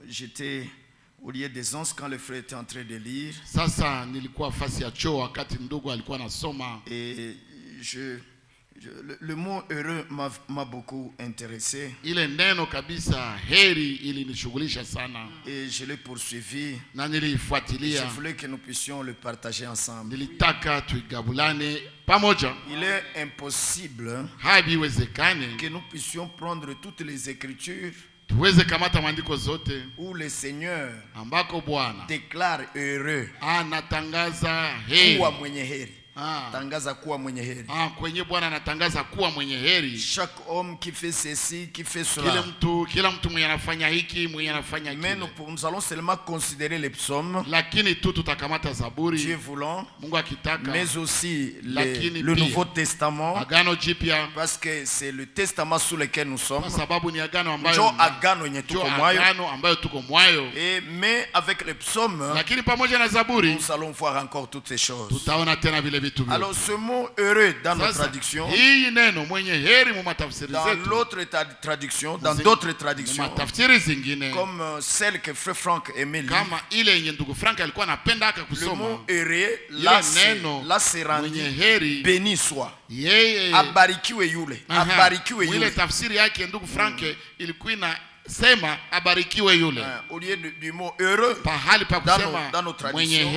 j'étais au lieu des anses quand le frère était en train de lire. Sasa nilikuwa fasi ya choo wakati ndugu alikuwa anasoma. Et le mot heureux m'a beaucoup intéressé. Ile neno kabisa heri ilinishughulisha sana. Et je l'ai poursuivi. Na nilifuatilia. Je voulais que nous puissions le partager ensemble. Nilitaka tuigabulane pamoja. Il est impossible Haiwezekani que nous puissions prendre toutes les écritures tuweze kamata maandiko zote où le Seigneur ambako Bwana déclare heureux anatangaza heri. Kuwa mwenye heri. Tangaza kuwa mwenye heri. Kwenye Bwana anatangaza kuwa mwenye heri. Chaque homme qui fait ceci, qui fait cela. Kila mtu mwenye anafanya hiki, mwenye anafanya kile. Mais nous allons seulement considérer les psaumes. Lakini tu tutakamata Zaburi. Dieu voulant. Mungu akitaka. Mais aussi le Nouveau Testament. Agano Jipya. Parce que c'est le testament sous lequel nous sommes. Kwa sababu ni agano ambayo. Agano yenye tuko mwayo. Agano ambayo tuko mwayo. Mais avec les psaumes. Lakini pamoja na Zaburi. Nous allons voir encore toutes ces choses. Tutaona tena vile. Alors ce mot heureux dans notre traduction, dans l'autre traduction, dans d'autres traductions, comme celle que Frère Franck aimait lire, le mot heureux, là c'est rendu béni soit. Abarikiwe yule. Abarikiwe yule. Sema abarikiwe yule. Au lieu du mot heureux, dans nos traductions,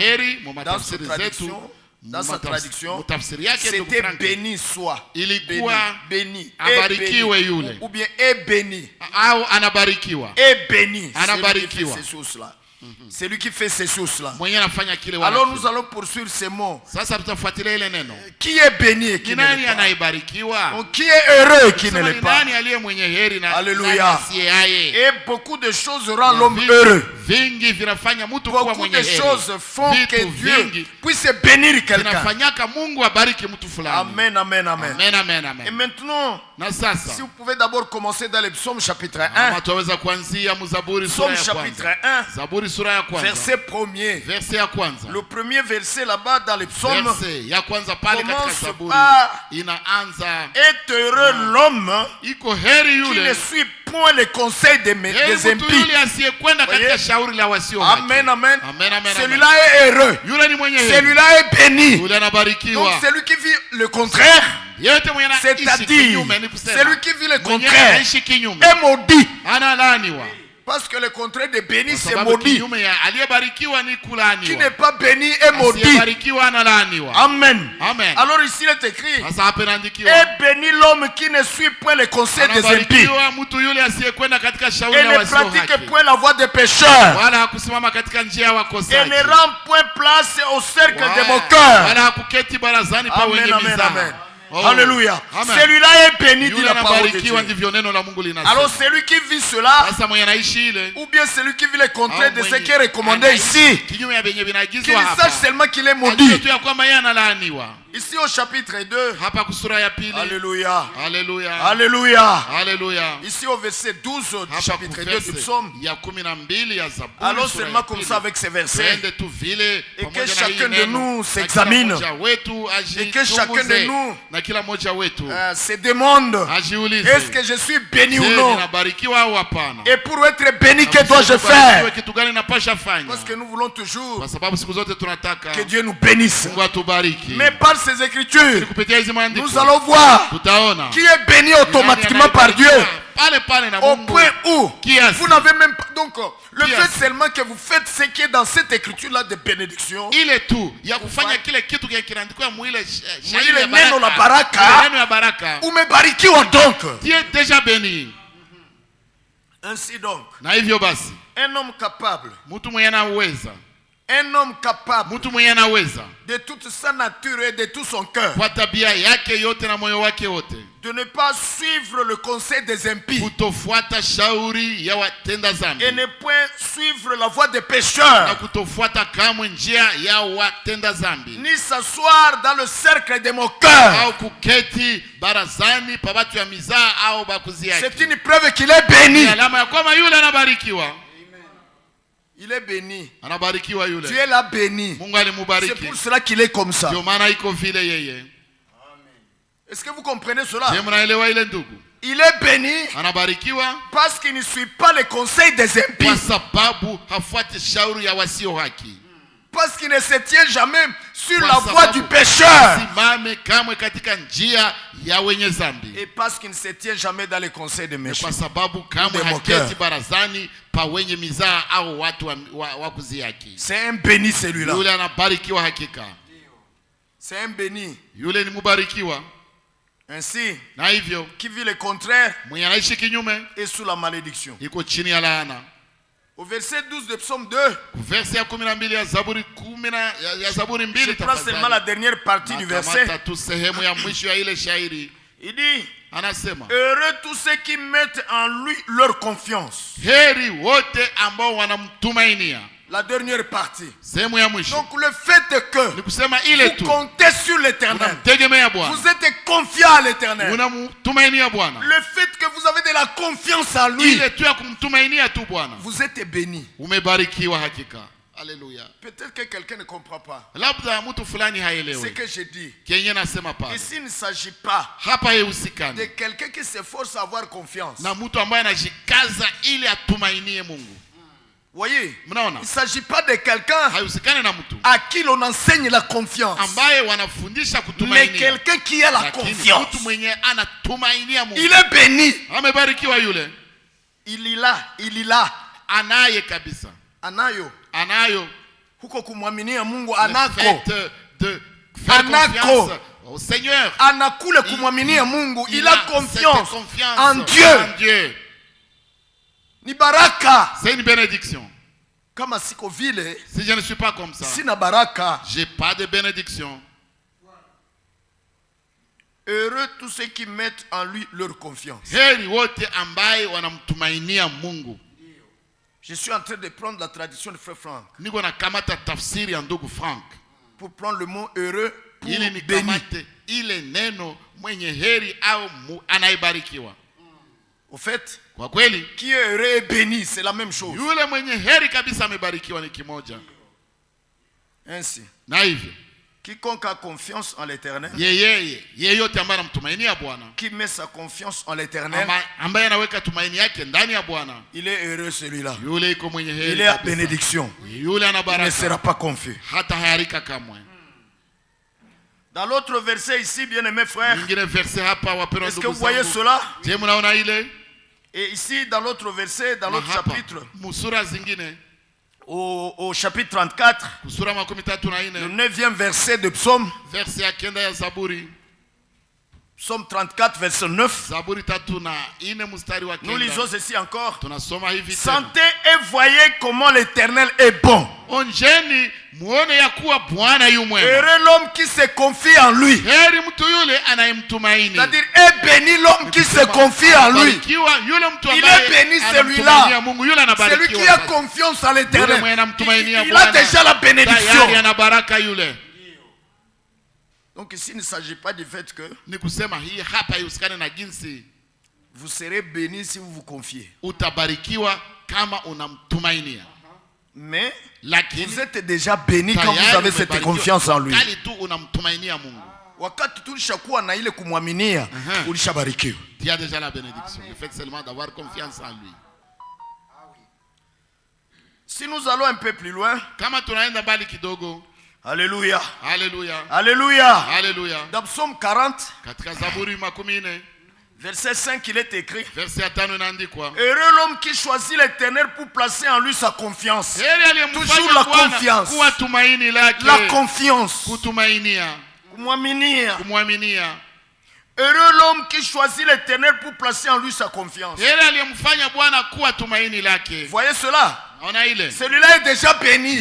dans sa traduction, c'était béni soit. Béni. Abarikiwe yule. Ou bien est béni. Au anabarikiwa. Est béni. Anabarikiwa. C'est lui qui fait ces choses-là. Alors nous allons poursuivre ces mots. Qui est béni et qui ne l'est pas? Qui est heureux et qui ne l'est pas? Alléluia. Et beaucoup de choses rendent l'homme heureux. Beaucoup de choses font que Dieu puisse bénir quelqu'un. Amen, amen, amen. Et maintenant, si vous pouvez d'abord commencer dans le psaume chapitre 1. Psaume chapitre 1. Verset 1er. Le premier verset là-bas dans le psaume commence par est heureux l'homme qui ne suit point les conseils des impies. Amen, amen. Celui-là est heureux. Celui-là est béni. Donc celui qui vit le contraire, c'est-à-dire celui qui vit le contraire est maudit. Parce que le contraire de béni, c'est maudit. Qui n'est pas béni est maudit. Amen. Alors ici, il est écrit est béni l'homme qui ne suit point les conseils des impies et ne pratique point la voie des pécheurs et ne rend point place au cercle des moqueurs. Amen, amen, amen. Oh. Alléluia. Celui-là est béni, dit la parole de Dieu. Alors celui qui vit cela, ou bien celui qui vit le contraire de ce qui est recommandé ici, qu'il sache seulement qu'il est maudit. Ici au chapitre 2, Alléluia. Alléluia. Alléluia. Alléluia. Ici au verset 12 du chapitre 2 du psaume, allons seulement comme ça avec ces versets, et que chacun de nous s'examine, et que chacun de nous se demande, est-ce que je suis béni ou non? Et pour être béni, que dois-je faire? Parce que nous voulons toujours que Dieu nous bénisse. Mais par ces écritures, nous allons voir qui est béni automatiquement par Dieu, au point où vous n'avez même pas. Donc le fait seulement que vous faites ce qui est dans cette écriture là de bénédiction, tu es déjà béni. Ainsi donc, un homme capable, un homme capable de toute sa nature et de tout son cœur, de ne pas suivre le conseil des impies et ne point suivre la voie des pécheurs, ni s'asseoir dans le cercle des moqueurs. C'est une preuve qu'il est béni. Il est béni. Dieu l'a béni. C'est pour cela qu'il est comme ça. Est-ce que vous comprenez cela? Il est béni anabarikiwa parce qu'il ne suit pas les conseils des impies. Kwa sababu hafuati shauri ya wasio haki. Parce qu'il ne se tient jamais sur la voie du pécheur. Simame kamwe katika njia ya wenye dhambi. Et parce qu'il ne se tient jamais dans les conseils des méchants. Kwa sababu kamwe haketi barazani pa wenye mizaa au watu wa kuziaki. C'est un béni celui-là. Yule anabarikiwa hakika. C'est un béni. Yule ni mubarikiwa. Ainsi, na hivyo qui vit le contraire mwenye anaishi kinyume est sous la malédiction. iko chini ya laana. Au verset 12 de Psaume 2, verset ya 12 ya Zaburi 10 ya Zaburi 2, je prends seulement la dernière partie du verset. Tu sehemu ya mwisho ya ile shairi. Il dit, anasema, heureux tous ceux qui mettent en lui leur confiance. Heri wote ambao wanamtumainia. La dernière partie. Sehemu ya mwisho. Donc le fait que ni kusema ile tu vous comptez sur l'Éternel, vous êtes confiant à l'Éternel, unamtumainia Bwana, le fait que vous avez de la confiance en lui, ile tu ya kumtumainia tu Bwana, vous êtes béni. Umebarikiwa hakika. Alléluia. Peut-être que quelqu'un ne comprend pas labda mtu fulani haelewi ce que je dis. Kenye nasema pale. Ici il ne s'agit pas hapa haihusikani de quelqu'un qui s'efforce à avoir confiance, na mtu ambaye anajikaza ili atumainie Mungu. Voyez, il mnaona, ne s'agit pas de quelqu'un haihusikani na mtu à qui l'on enseigne la confiance, ambaye wanafundisha kutumainia, mais quelqu'un qui a la confiance. Mtu mwenye anatumainia Mungu. Il est béni. Amebarikiwa yule. Il a anaye kabisa. Anayo huko kumwaminia Mungu, anako de faire confiance au Seigneur. Anakule kumwaminia Mungu, il a confiance en Dieu. Ni baraka. C'est une bénédiction. Kama siko vile, si je ne suis pas comme ça, sina baraka, j'ai pas de bénédiction. Heureux tous ceux qui mettent en lui leur confiance. Heri wote ambaye wanamtumainia Mungu. Je suis en train de prendre la tradition de frère Franck. Niko na kamata tafsiri ya ndugu Frank. Pour prendre le mot heureux pour ili ni kamate ile neno mwenye heri au anayebarikiwa. Au fait, kwa kweli, qui est heureux et béni, c'est la même chose. Yule mwenye heri kabisa amebarikiwa ni kimoja. Ainsi, na hivyo, quiconque a confiance en l'Éternel, yeyote ambaye anamtumainia Bwana, qui met sa confiance en l'Éternel, ambaye anaweka tumaini yake ndani ya Bwana, il est heureux celui-là. Yule iko mwenye heri. Il est à bénédiction. Yule ana baraka. Il ne sera pas confus. Hata hayarika kamwe. Dans l'autre verset ici, bien-aimés frères, est-ce que vous voyez cela? Et ici, dans l'autre verset, dans l'autre chapitre, au chapitre 34, le 9e verset de Psaume, Psaume 34, verset 9, nous lisons ceci encore. Sentez et voyez comment l'Éternel est bon. Heureux l'homme qui se confie en lui. C'est-à-dire, est béni l'homme qui se confie en lui. Il est béni celui-là. Celui qui a confiance en l'Éternel. Il a déjà la bénédiction. Donc ici, il ne s'agit pas du fait que vous serez béni si vous vous confiez. Mais vous êtes déjà béni quand vous avez cette confiance en lui. Wakati tulishakuwa na ile kumwaminia, ulishabarikiwa. Tu as déjà la bénédiction. Le fait seulement d'avoir confiance en lui. Si nous allons un peu plus loin, Alléluia. Alléluia. Alléluia. Alléluia. Dans Psaume 40, verset 5, il est écrit: heureux l'homme qui choisit l'Éternel pour placer en lui sa confiance. Toujours la confiance. La confiance. Heureux l'homme qui choisit l'Éternel pour placer en lui sa confiance. Voyez cela? Celui-là est déjà béni.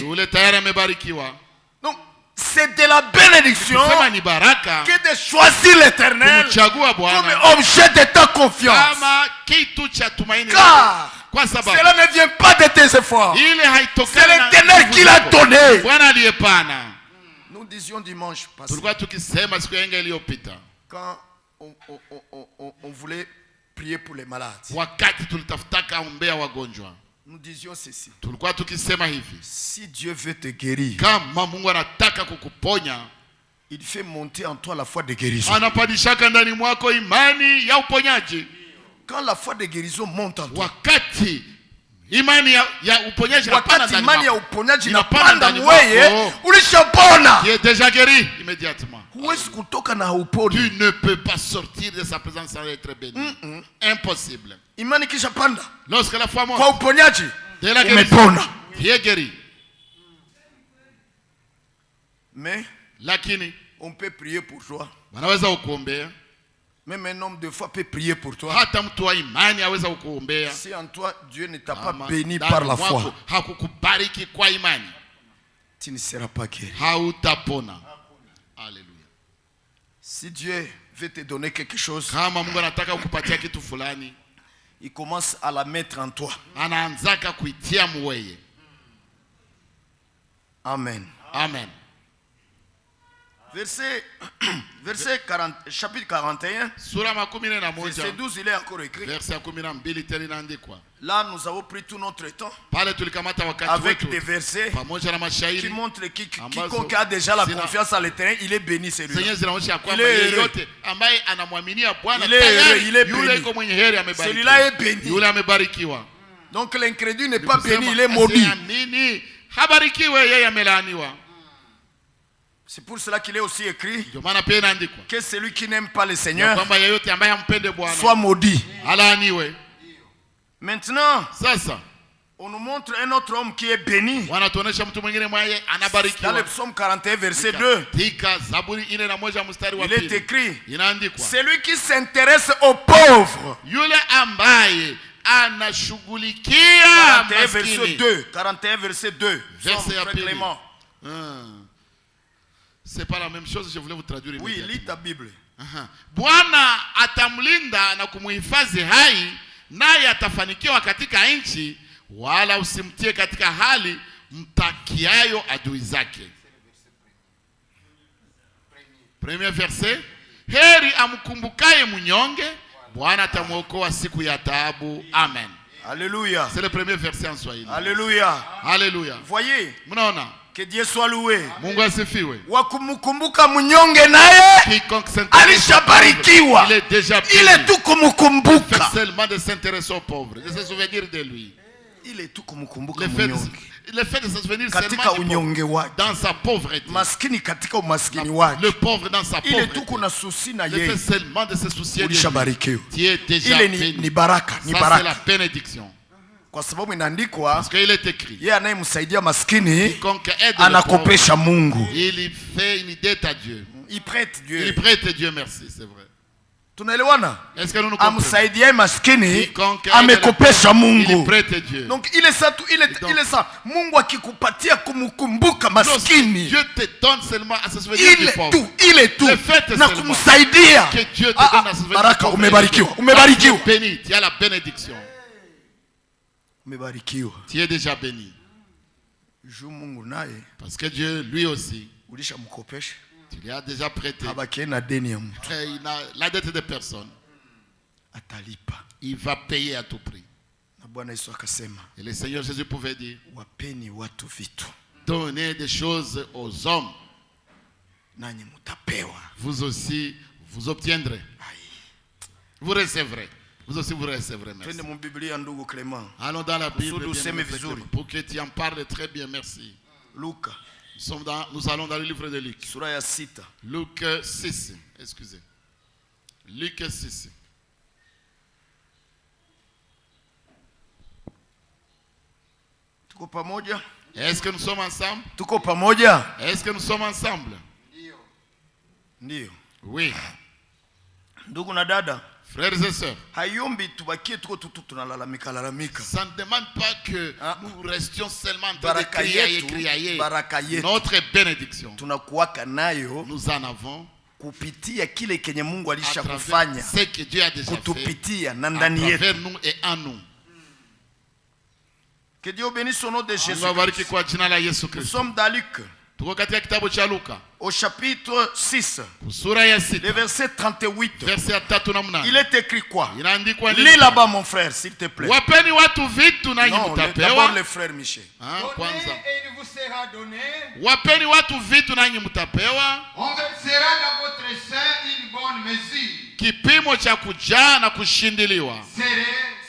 Donc, c'est de la bénédiction que de choisir l'Éternel comme objet de ta confiance. Car cela ne vient pas de tes efforts. C'est l'Éternel qui l'a donné. Nous disions dimanche passé, quand on voulait prier pour les malades, nous disions ceci: si Dieu veut te guérir, il fait monter en toi la foi de guérison. quand la foi de guérison monte en toi, wakati imani ya uponyaji inapanda ndani imani ya uponyaji inapanda mweye, ulishapona. Tu es déjà guéri immédiatement. Huwezi kutoka na hauponi. Tu ne peux pas sortir de sa présence sans être béni. Impossible. Imani kisha panda, lorsque la foi monte kwa uponyaji, de la guérison, umepona. Tu es guéri. Mais lakini on peut prier pour toi. wanaweza kukuombea. Même un homme de foi peut prier pour toi. Hata mtu wa imani aweza kukuombea. Si en toi Dieu ne t'a pas béni par la foi, hakukubariki kwa imani, tu ne seras pas guéri. hautapona. Alléluia. Si Dieu veut te donner quelque chose, kama Mungu anataka kukupatia kitu fulani, il commence à la mettre en toi. anaanzaka kuitia mweye. Amen. Amen. Verset 40, chapitre 41, Sura makumi na moja, verset 12, il est encore écrit. verset 12 tena inaandikwa. Là, nous avons pris tout notre temps Pale tulikamata wakati avec wetu des versets pamoja na qui mashairi montrent que quiconque a déjà la confiance en l'Éternel, il est béni celui-là. zenye zinaonyesha kwamba Il est yeyote ambaye anamwaminia Bwana Il est heureux, tayari il est yule béni. yuko mwenye heri, amebarikiwa. Celui-là est béni. Yule amebarikiwa. Donc l'incrédule n'est pas béni, il est maudit. Asiamini habarikiwe, yeye amelaaniwa. C'est pour cela qu'il est aussi écrit Ndio maana pia inaandikwa que celui qui n'aime pas le ya Seigneur kwamba yeyote ambaye hampende soit Bwana maudit. alaaniwe. Maintenant, Sasa on nous montre un autre homme qui est béni. wanatuonesha mtu mwingine mwaye Dans anabarikiwa. le psaume 41, verset 2, Katika Zaburi 4 mstari wa il est 2 écrit: inaandikwa, celui qui s'intéresse aux pauvres. yule ambaye anashughulikia 41, verset maskini. 2. 41, verset 2. Verset ya pili. Clément. C'est pas la même chose, je voulais vous traduire Oui, immédiatement. lis ta Bible. Bwana atamlinda na kumuhifadhi hai, naye atafanikiwa katika nchi, wala usimtie katika hali mtakiayo adui zake. Premier verset, heri amkumbukaye mnyonge, Bwana atamwokoa siku ya taabu. Amen. Alléluia. C'est le premier verset en Swahili. Alléluia. Alléluia. Voyez, Mnaona? que Dieu soit loué. Mungu asifiwe. Wakumkumbuka mnyonge naye Quiconque s'intéresse alishabarikiwa. il est déjà béni. Il est tout kumkumbuka. Fait seulement de s'intéresser aux pauvres, de se souvenir de lui. Il est tout kumkumbuka Le fait mnyonge. de se souvenir Katika seulement du unyonge pauvre, wake. dans sa pauvreté. Maskini katika umaskini wake. Le pauvre dans sa Il est tout pauvreté. kuna susi na Le fait yeye. seulement de se soucier de lui. Ulishabarikiwa. Tu es déjà Ile béni. ni baraka, ni Ça c'est la baraka. bénédiction. Kwa sababu inaandikwa, Parce qu'il est écrit, yeye anayemsaidia maskini quiconque aide le pauvre, anakopesha Mungu. il fait une dette à Dieu. Il prête Il Dieu. prête Dieu merci, c'est vrai. Tunaelewana? Est-ce que nous nous comprenons? Amsaidiaye maskini Quiconque aide amekopesha le pauvre, il Mungu. prête Dieu. Donc il est ça, il est ça. Mungu akikupatia kumkumbuka maskini, Dieu te donne seulement à se souvenir du pauvre. il est tout Le fait na seulement kumsaidia. que Dieu te donne à se souvenir du Baraka, pauvre. umebarikiwa, umebarikiwa. Tu es béni, tu as la bénédiction. Umebarikiwa. Tu es déjà béni. Juu Mungu naye Parce que Dieu, lui aussi, ulishamkopesha, tu lui as déjà prêté. habakie na deni ya mtu, Et il a la dette de personne. atalipa. Il va payer à tout prix. Na Bwana Yesu akasema, Et le Seigneur Jésus pouvait dire, wapeni watu vitu, donnez des choses aux hommes. nanyi mutapewa. Vous aussi, vous obtiendrez. Vous recevrez. Vous aussi, vous recevrez. Merci. Twende mu Biblia ndugu Clément. Allons dans la Bible Kusudi useme vizuri. pour que tu en parles très bien. Merci. Luka Nous allons dans le livre de Luc. sura ya 6. Luc 6. Excusez. Luc 6. Tuko pamoja? Est-ce que nous sommes ensemble? Tuko pamoja? Est-ce que nous sommes ensemble? Ndio. Oui. Ndugu na dada, Frères et sœurs, hayombi tubakie tuko tunalalamika. ça ne demande pas que nous restions seulement en train de Baraka crier. yetu Notre bénédiction, tunakuwaka nayo nous en avons kupitia kile kenye Mungu à travers alishakufanya ce que Dieu a déjà fait kutupitia na à ndani yetu. travers nous et en nous. Que Dieu bénisse au nom de Jésus. Mungu abariki kwa jina la Yesu Nous Kristo. sommes dans Luc Tuko katika kitabu cha Luka au chapitre 6, sura ya le 6 verset 38. verse ya 3 na 8. Il est écrit quoi? Inaandikwa Lis là-bas mon frère s'il te plaît. wapeni watu vitu nanyi Non, d'abord mtapewa. le frère Michel. Kwanza et il vous sera donné. wapeni watu vitu nanyi mtapewa. On versera dans votre sein une bonne mesure. kipimo cha kujaa na kushindiliwa,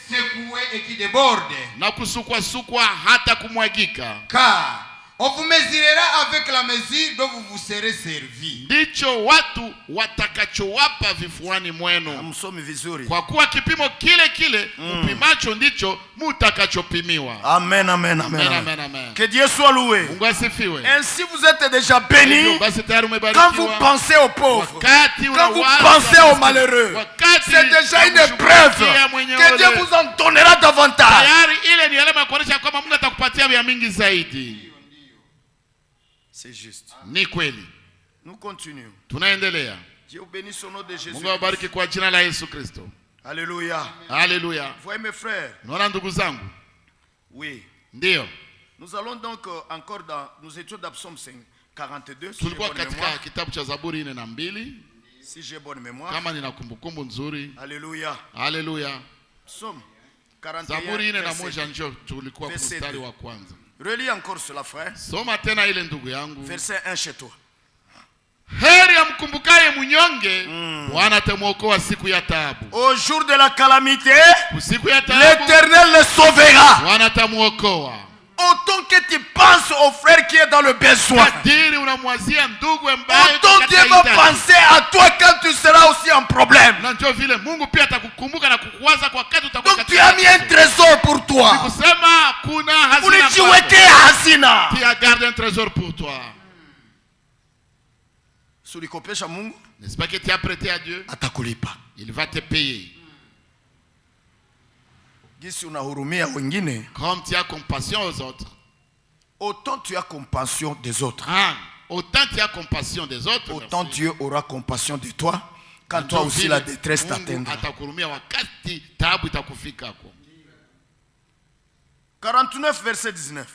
secoué et qui déborde, na kusukwa hata kumwagika. Car on vous mesurera avec la mesure dont vous vous serez servi. Ndicho watu watakachowapa vifuani mwenu. Msomi vizuri. Kwa kuwa kipimo kile kile upimacho ndicho mutakachopimiwa. Amen, amen, amen, amen, amen, amen. Que Dieu soit loué. Mungu asifiwe. Ainsi vous êtes déjà bénis quand vous Quand pensez aux pauvres, quand vous pensez aux malheureux. C'est déjà une preuve que Dieu vous en donnera davantage. C'est juste. Ni kweli. Nous continuons. Tunaendelea. Dieu bénisse au nom de Jésus. Mungu awabariki kwa jina la Yesu Kristo. Alléluia. Alléluia. Voyez mes frères. Naona ndugu zangu. Oui. Ndio. Nous allons donc encore nous étions dans Psaume 42. Tulikuwa katika kitabu cha Zaburi 42. Si j'ai bonne mémoire. Kama nina kumbukumbu nzuri. Alléluia. Alléluia. Psaume 41. Zaburi 41 ndio tulikuwa mstari wa kwanza. Relis encore cela, frère. Soma tena ile ndugu yangu. Verset 1 chez toi. Heri amkumbukaye mnyonge, Bwana atamwokoa siku ya taabu. Au jour de la calamité, siku ya taabu, l'Éternel le sauvera. Bwana atamwokoa. Autant que tu penses au frère qui est dans le besoin, kadiri unamwazia ndugu ambaye autant Dieu va penser à toi quand tu seras aussi en problème. Na ndio vile Mungu pia atakukumbuka na kukuwaza kwa wakati utakuwa katika. Donc tu as mis un trésor pour toi. Nikusema kuna hazina. Ulijiwekea hazina. Tu as gardé un trésor pour toi. Sulikopesha Mungu, n'est-ce pas que tu as prêté à Dieu? Atakulipa. Il va te payer. Gisi unahurumia wengine, comme tu as compassion aux autres, autant tu as compassion des autres. Autant tu as compassion des autres, autant merci. Dieu aura compassion de toi quand toi aussi la détresse t'atteindra. 49 verset 19.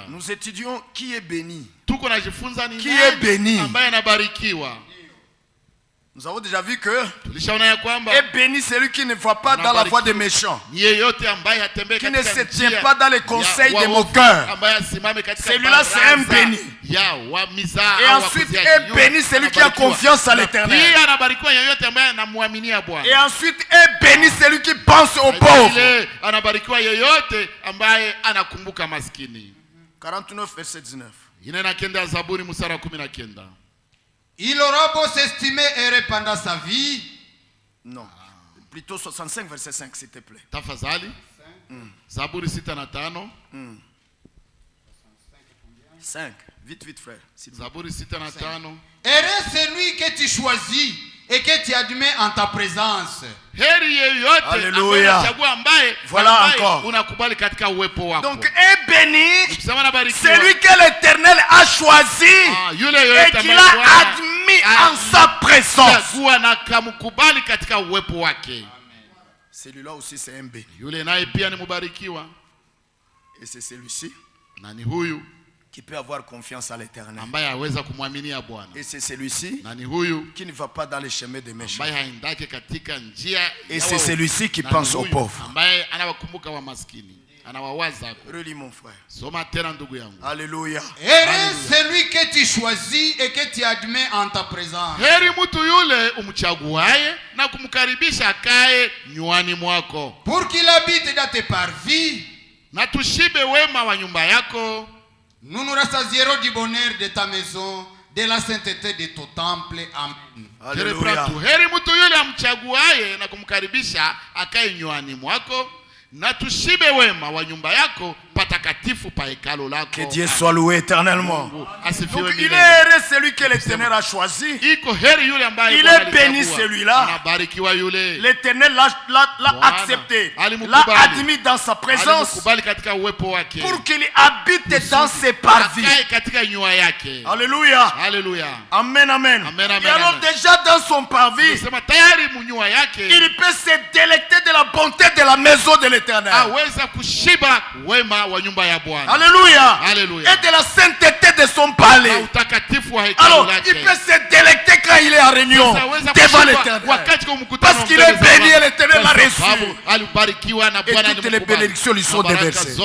Nous étudions qui est béni. Qui est béni. Nous avons déjà vu que est béni celui qui ne va pas dans la voie des méchants, qui ne se tient pas dans les conseils des moqueurs. Celui-là c'est un béni. Et ensuite est béni celui qui a confiance à l'Éternel. Et ensuite est béni celui qui pense aux pauvres. 49 verset 19. Il aura beau s'estimer heureux pendant sa vie. Non. Plutôt 65 verset 5 s'il te plaît. Tafadhali. Zaburi 65. 5. Vite vite frère. Zaburi 65. Heureux celui que tu choisis et que tu admets en ta présence. Alléluia. Voilà encore. Donc est béni celui que l'Éternel a choisi et qu'il a admis en sa présence. Celui-là aussi c'est un béni. Et c'est celui-ci qui peut avoir confiance à l'Éternel. Et c'est celui-ci qui ne va pas dans les chemins des méchants. Et c'est celui-ci qui pense aux pauvres. Relis mon frère. Alléluia. Heureux celui que tu choisis et que tu admets en ta présence. Pour qu'il habite dans tes parvis. Nous nous rassasierons du bonheur de ta maison, de la sainteté de ton temple. Amen. Alléluia. Que Dieu soit loué éternellement. Donc il est heureux celui que l'Éternel a choisi. Il est béni celui-là. L'Éternel l'a accepté, l'a admis dans sa présence pour qu'il habite dans ses parvis. Alléluia. Amen, amen. Et alors déjà dans son parvis, il peut se délecter de la bonté de la maison de l'Éternel. Alléluia. Et de la sainteté de son palais. Alors il peut se délecter quand il est en réunion devant l'Éternel, parce qu'il est béni et l'Éternel l'a reçu. Et toutes les bénédictions lui sont déversées.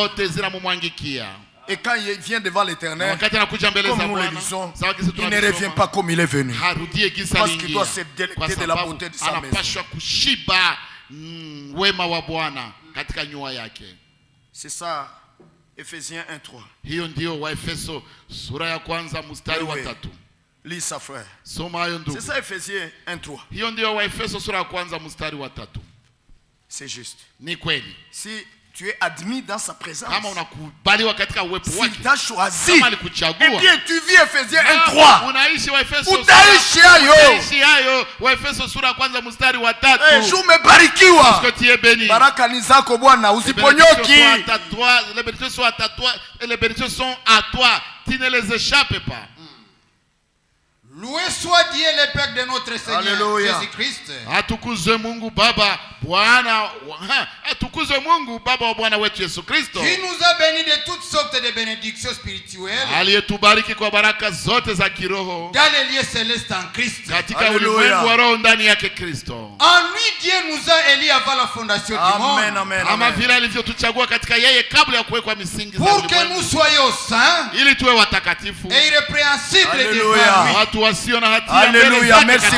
Et quand il vient devant l'Éternel, comme nous le disons, il ne revient pas comme il est venu. Parce qu'il doit se délecter de la beauté de sa maison. C'est ça, Ephésiens 1:3. Hiyo ndio Waefeso sura ya kwanza mstari wa 3. Lis ça frère. Soma hayo ndugu. C'est ça Ephésiens 1:3. Hiyo ndio Waefeso sura ya kwanza mstari wa 3. C'est juste. Ni kweli. Si tu es admis dans sa présence, kama unakubaliwa katika uwepo wake, s'il t'a choisi, kama alikuchagua, et bien tu vis Ephésiens 1:3, unaishi Waefeso, utaishi hayo. Waefeso sura ya kwanza mstari wa 3. Umebarikiwa, baraka ni zako Bwana, usiponyoki. Les bénédictions sont à toi, tu ne les échappes pas. Loué soit Dieu le Père de notre Seigneur Jésus-Christ. Atukuzwe Mungu Baba Bwana, atukuzwe Mungu Baba wa Bwana wetu Yesu Kristo. Qui nous a bénis de toutes sortes de bénédictions spirituelles. Aliyetubariki kwa baraka zote za kiroho dans les lieux célestes en Christ. Katika ulimwengu wa roho ndani yake Kristo. En lui Dieu nous a élus avant la fondation du monde. Amen. Ama vile alivyotuchagua katika yeye kabla ya kuwekwa misingi za ulimwengu. Pour que nous soyons saints. Ili tuwe watakatifu. Et irrépréhensibles devant lui. Watu wasio na hatia. Alléluia, merci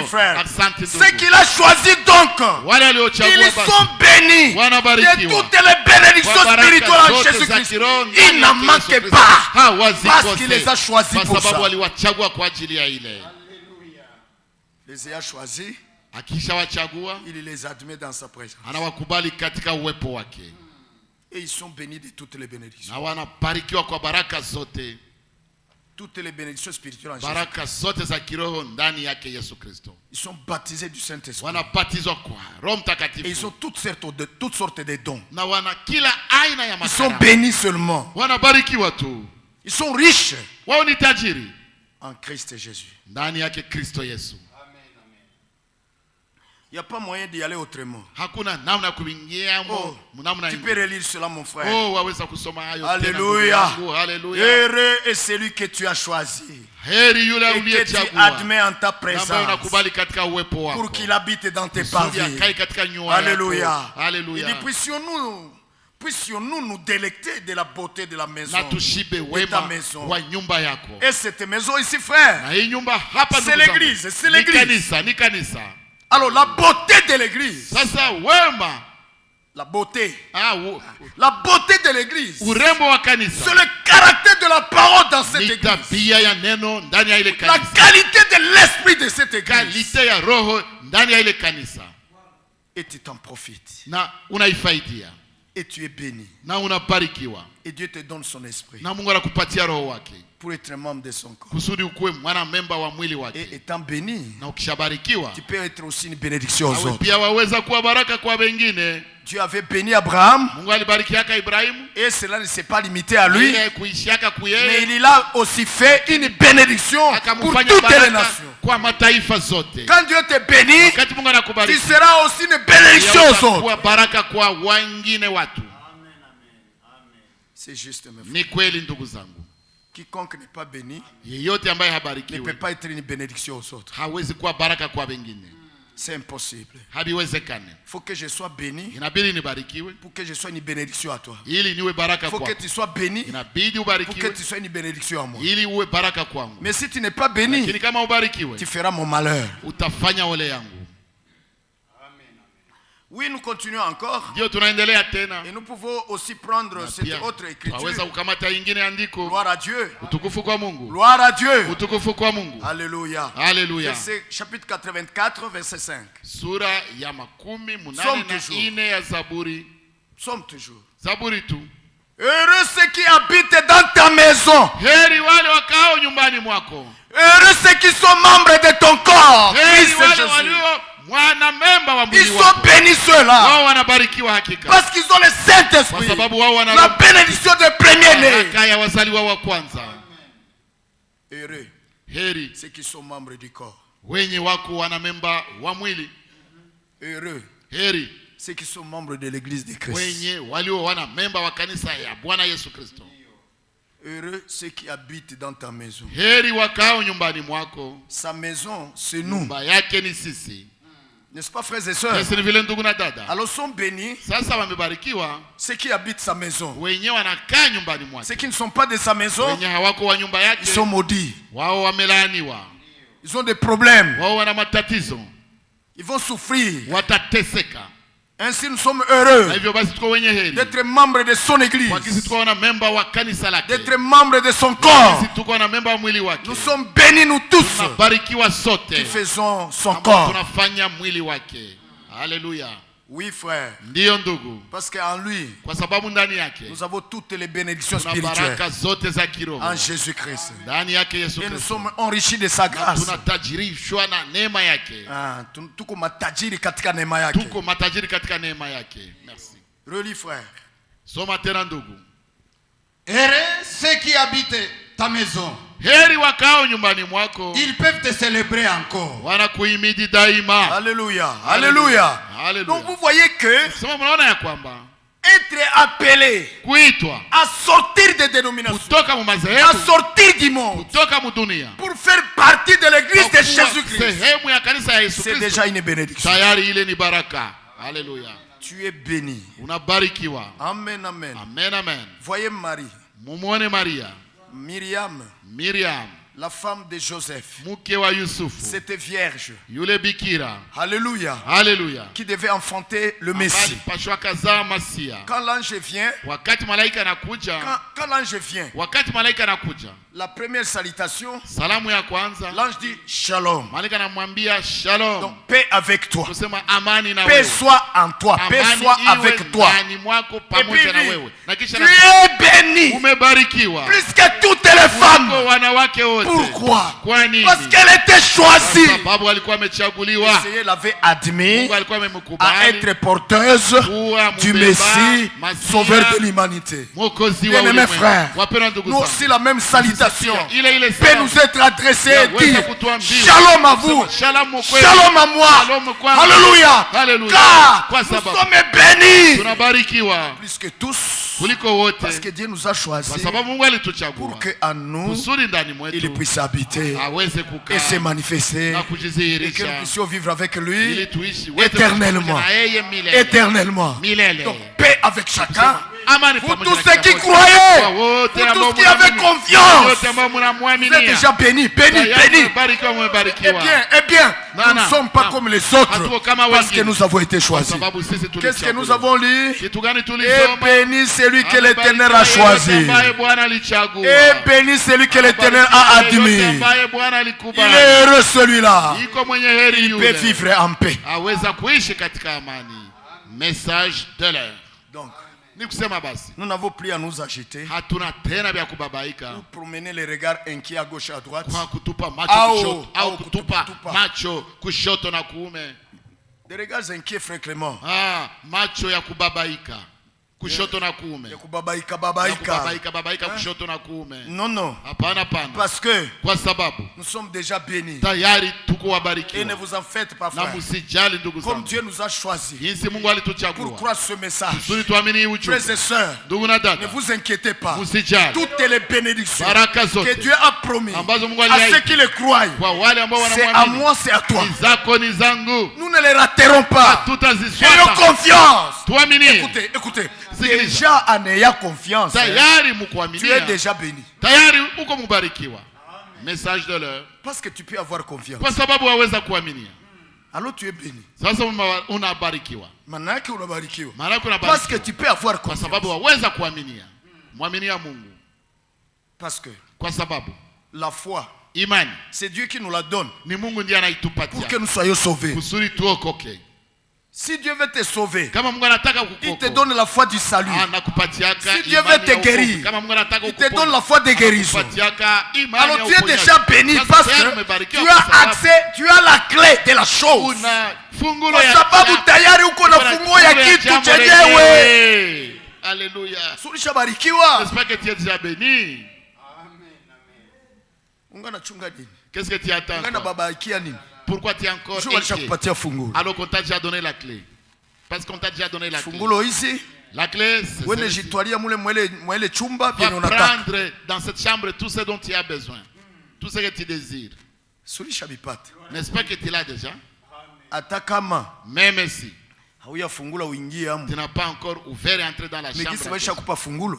frère. Ce qu'il a choisi donc, ils sont bénis de toutes les bénédictions spirituelles en Jésus-Christ. Il n'en manque pas parce qu'il les a choisis pour ça. Les a choisis, il les admet dans sa présence. Et ils sont bénis de toutes les bénédictions. Toutes les bénédictions spirituelles en Jésus. Ils sont baptisés du Saint-Esprit. Et ils ont toutes sortes de dons. Ils sont bénis seulement. Ils sont riches en Christ Jésus. Il n'y a pas moyen d'y aller autrement. Tu peux relire cela, mon frère. Alléluia. Heureux est celui que tu as choisi et que tu admets en ta présence pour qu'il habite dans tes parvis. Alléluia. Il dit, puissions-nous nous délecter de la beauté de la maison, de ta maison. Et cette maison ici, frère, c'est l'église. C'est l'église. Alors la beauté de l'église, la beauté de l'église, c'est le caractère de la parole dans cette église, la qualité de l'esprit de cette église. Et tu t'en profites. Et tu es béni. Et Dieu te donne son esprit pour être membre de son corps. Et étant béni, tu peux être aussi une bénédiction aux autres. Dieu avait béni Abraham, et cela ne s'est pas limité à lui, mais il a aussi fait une bénédiction pour toutes les nations. Quand Dieu te bénit, tu seras aussi une bénédiction aux autres. C'est juste, mes frères. Quiconque n'est pas béni ne peut pas être une bénédiction aux autres. C'est impossible. Il faut que je sois béni pour que je sois une bénédiction à toi. Il faut que tu sois béni pour que tu sois une bénédiction à moi. Mais si tu n'es pas béni, tu feras mon malheur. Oui, nous continuons encore. Et nous pouvons aussi prendre cette autre écriture. Gloire à Dieu. Gloire à Dieu. Alléluia. Verset, chapitre 84, verset 5. Sommes toujours. Heureux ceux qui habitent dans ta maison. Heureux ceux qui sont membres de ton corps. Ils sont bénis ceux-là parce qu'ils ont le Saint-Esprit, la bénédiction de premier-né. Heureux ceux qui sont membres du corps. Heureux ceux qui sont membres de l'église de Christ. Heureux ceux qui habitent dans ta maison. Sa maison, c'est nous. N'est-ce pas, frères et sœurs? Alors sont bénis ceux qui habitent sa maison. Ceux qui ne sont pas de sa maison, ils sont maudits. Ils ont des problèmes. Ils vont souffrir. Ainsi nous sommes heureux d'être membres de son église, d'être membres de son corps. Nous sommes bénis nous tous qui faisons son corps. Alléluia. Oui, frère. Parce qu'en lui, nous avons toutes les bénédictions spirituelles en Jésus-Christ. Et nous sommes enrichis de sa grâce. Merci. Relis, frère. Heureux ceux qui habitent ta maison. Ils peuvent te célébrer encore. Alléluia. Alléluia. Donc vous voyez que être appelé à sortir des dénominations, à sortir du monde, pour faire partie de l'église de Jésus-Christ, c'est déjà une bénédiction. Alléluia. Tu es béni. Amen, amen. Amen, amen. Voyez Marie. Myriam, la femme de Joseph, c'était vierge. Alléluia. Alléluia. Qui devait enfanter le Messie. Quand l'ange vient, la première salutation, l'ange dit Shalom. Donc paix avec toi. Paix soit en toi. Paix soit avec toi. Et puis tu es béni plus que toutes les femmes. Pourquoi? Parce qu'elle était choisie. Seigneur l'avait admis à être porteuse du Messie, sauveur de l'humanité. Bien-aimés frères, nous aussi la même salutation peut nous être adressée et dire Shalom à vous, Shalom à moi. Alléluia. Car nous sommes bénis plus que tous. Parce que Dieu nous a choisis pour qu'en nous il puisse habiter et se manifester et que nous puissions vivre avec lui éternellement. Éternellement. Donc paix avec chacun. Pour tous ceux qui croyaient, pour tous ceux qui avaient confiance, vous êtes déjà bénis, bénis, bénis. Eh bien, nous ne sommes pas comme les autres parce que nous avons été choisis. Qu'est-ce que nous avons lu? Et béni celui que l'Éternel a choisi. Et béni celui que l'Éternel a admis. Il est heureux celui-là. Il peut vivre en paix. Message de l'heure. Donc, nous n'avons plus à nous agiter ou promener les regards inquiets à gauche et à droite. Des regards inquiets, frère Clément. Kushoto na kuume. Babaika. Kushoto na kuume. Non. Hapana. Parce que kwa sababu nous sommes déjà bénis. Tayari tuko wabarikiwa. Et ne vous en faites pas, frère. Na msijali ndugu zangu. Comme Dieu nous a choisis. Jinsi Mungu alituchagua. Pour croire ce message. Kusudi tuamini ujumbe. Frères et sœurs, ndugu na dada, ne vous inquiétez pas. Msijali. Toutes les bénédictions baraka zote que Dieu a promis ambazo Mungu à ceux qui le croient. Kwa wale ambao wanamwamini. C'est à moi, c'est à toi. Zako ni zangu. Nous ne les raterons pas. Ayons confiance. Tuamini. Écoutez. Déjà en ayant confiance, tu es déjà béni. Message de l'heure. Parce que tu peux avoir confiance. Alors tu es béni. Parce que tu peux avoir confiance. Parce que la foi, c'est Dieu qui nous la donne pour que nous soyons sauvés. Si Dieu veut te sauver, il te donne la foi du salut. Si Dieu veut te guérir, il te donne la foi de guérison. Alors tu es déjà béni parce que tu as accès, tu as la clé de la chose. Alléluia. J'espère que tu es déjà béni. Qu'est-ce que tu attends? Pourquoi tu es encore inquiet alors qu'on t'a déjà donné la clé? Parce qu'on t'a déjà donné la clé. La clé, c'est prendre dans cette chambre tout ce dont tu as besoin. Tout ce que tu désires. N'est-ce pas que tu l'as déjà? atakama même si hauyafungula uingie hapo, tu n'as pas encore ouvert et entré dans la chambre,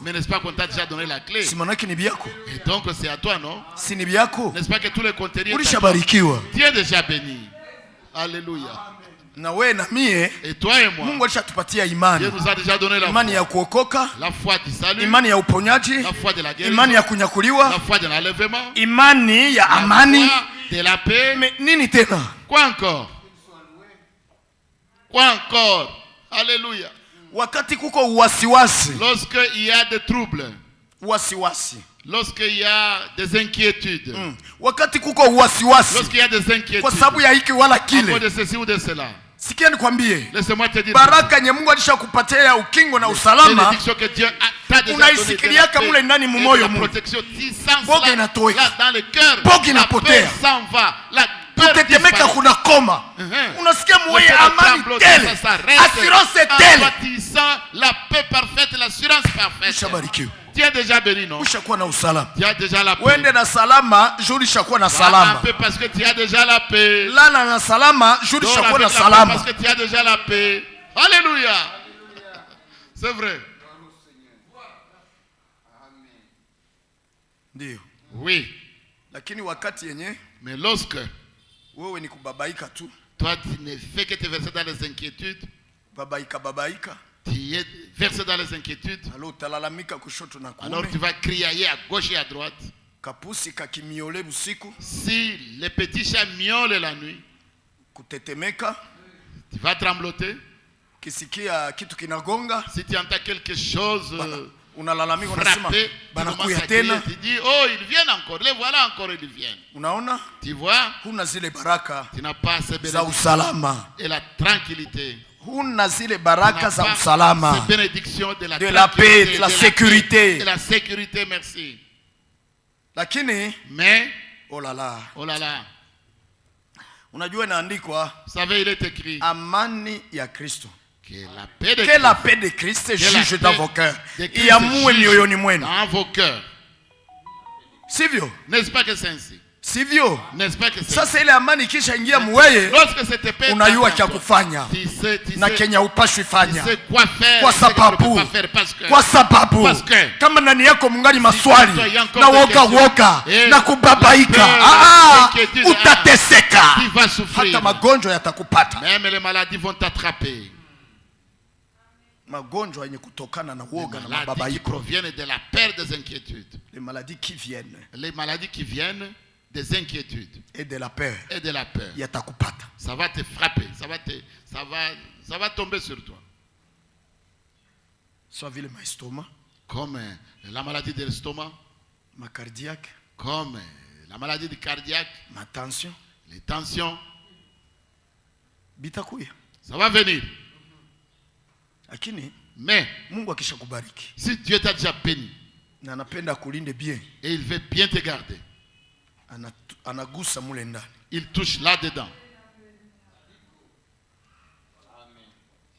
mais n'est-ce pas qu'on t'a déjà donné la clé? Si manaki ni biako, et donc c'est à toi, non? Si ni biako, n'est-ce pas que tous les conteniers ulishabarikiwa, tu es déjà béni. Alléluia. Na wewe na mie, et toi et moi, Mungu alishatupatia imani. Dieu nous a déjà donné la imani ya kuokoka, la foi du salut, imani ya uponyaji, la foi de la guérison, imani ya kunyakuliwa, la foi de l'enlèvement, imani ya amani, la foi de la paix. Mais nini tena? Quoi encore? Quoi encore? Alléluia. Wakati kuko uwasiwasi, lorsque il y a des troubles, wasiwasi, lorsque il y a des inquiétudes, wakati kuko uwasiwasi, lorsqu'il y a des inquiétudes, kwa sababu ya hiki wala kile, à cause de ceci ou de cela, sikia nikwambie, laisse-moi te dire, baraka nye Mungu alishakupatia ukingo na usalama, unaisikilia kama ule ndani mumoyo mu, boga inatoka, dans le cœur, boga inapotea, s'en va, la kutetemeka kuna koma, unasikia moyo amani tele, assurance tele, la paix parfaite, l'assurance parfaite. Ushabarikiwa. Tu es déjà béni, non? Ushakuwa na usalama. Tu as déjà la paix. Wende na salama, juri shakuwa na salama. Parce que tu as déjà la paix. Lala na salama, juri shakuwa na salama. Parce que tu as déjà la paix. Alléluia. C'est vrai. Ndio. Oui. Lakini wakati yenye, mais lorsque wewe ni kubabaika tu, toi tu ne fais que te verser dans les inquiétudes, babaika, tu es versé dans les inquiétudes, alors tu vas crier à gauche et à droite. Si les petits chats miaulent la nuit, tu vas trembloter. Si tu entends quelque chose frapper, tu dis, oh, ils viennent encore, les voilà encore, ils viennent. Tu vois, tu n'as pas ces bénédictions et la tranquillité. Huna zile baraka za usalama, ces bénédictions de la paix, de la sécurité. De la sécurité, merci. Lakini, mais, oh là là, unajua inaandikwa, vous savez, il est écrit, amani ya Kristo, que la paix de Christ juge dans vos cœurs, iamue mioyoni mwenu, dans vos cœurs. Sivyo? N'est-ce pas que c'est ainsi? Sivyo? N'est-ce pas que c'est sasa ile amani kisha ingia muweye, unajua cha kufanya na Kenya upashwi fanya, kwa sababu kama ndani yako mungani maswali na woga na kubabaika, utateseka, hata magonjwa yatakupata. Même les maladies vont t'attraper. Magonjwa yenye kutokana na woga na mababaiko proviennent de la peur des inquiétudes. Les maladies qui viennent des inquiétudes et de la peur. Yatakupata. Ça va te frapper, ça va tomber sur toi. Soit vile ma estomac, comme la maladie de l'estomac, ma cardiaque, comme la maladie du cardiaque, ma tension, les tensions. Bitakuya. Ça va venir. Lakini, mais Mungu akishakubariki, si Dieu t'a déjà béni, na anapenda kulinde bien, et il veut bien te garder, anagusa mule ndani, il touche là-dedans.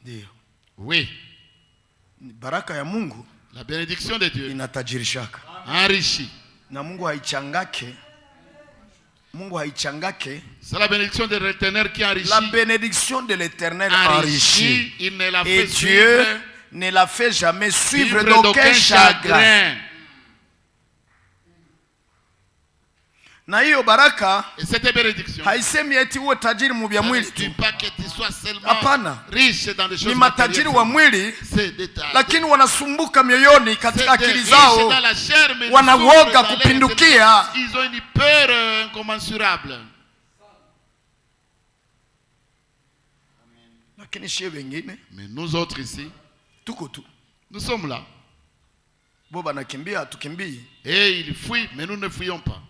Ndio. Oui. Baraka ya Mungu, la bénédiction de Dieu, inatajirishaka, enrichit. Na Mungu haichangake. C'est la bénédiction de l'Éternel qui enrichit. La bénédiction de l'Éternel enrichit. Il ne la fait et Dieu ne la fait jamais suivre d'aucun chagrin. Na hiyo baraka, et cette bénédiction, haisemi eti uwe tajiri mu vya mwili tu. Pas que tu sois seulement riche dans des choses. Ni matajiri wa mwili, lakini wanasumbuka mioyoni katika akili zao, wanawoga kupindukia. Ils ont une peur incommensurable. Lakini shie wengine, mais nous autres ici, tuko tu. Nous sommes là. Boba nakimbia, tukimbii. Et ils fuient, mais nous ne fuyons pas.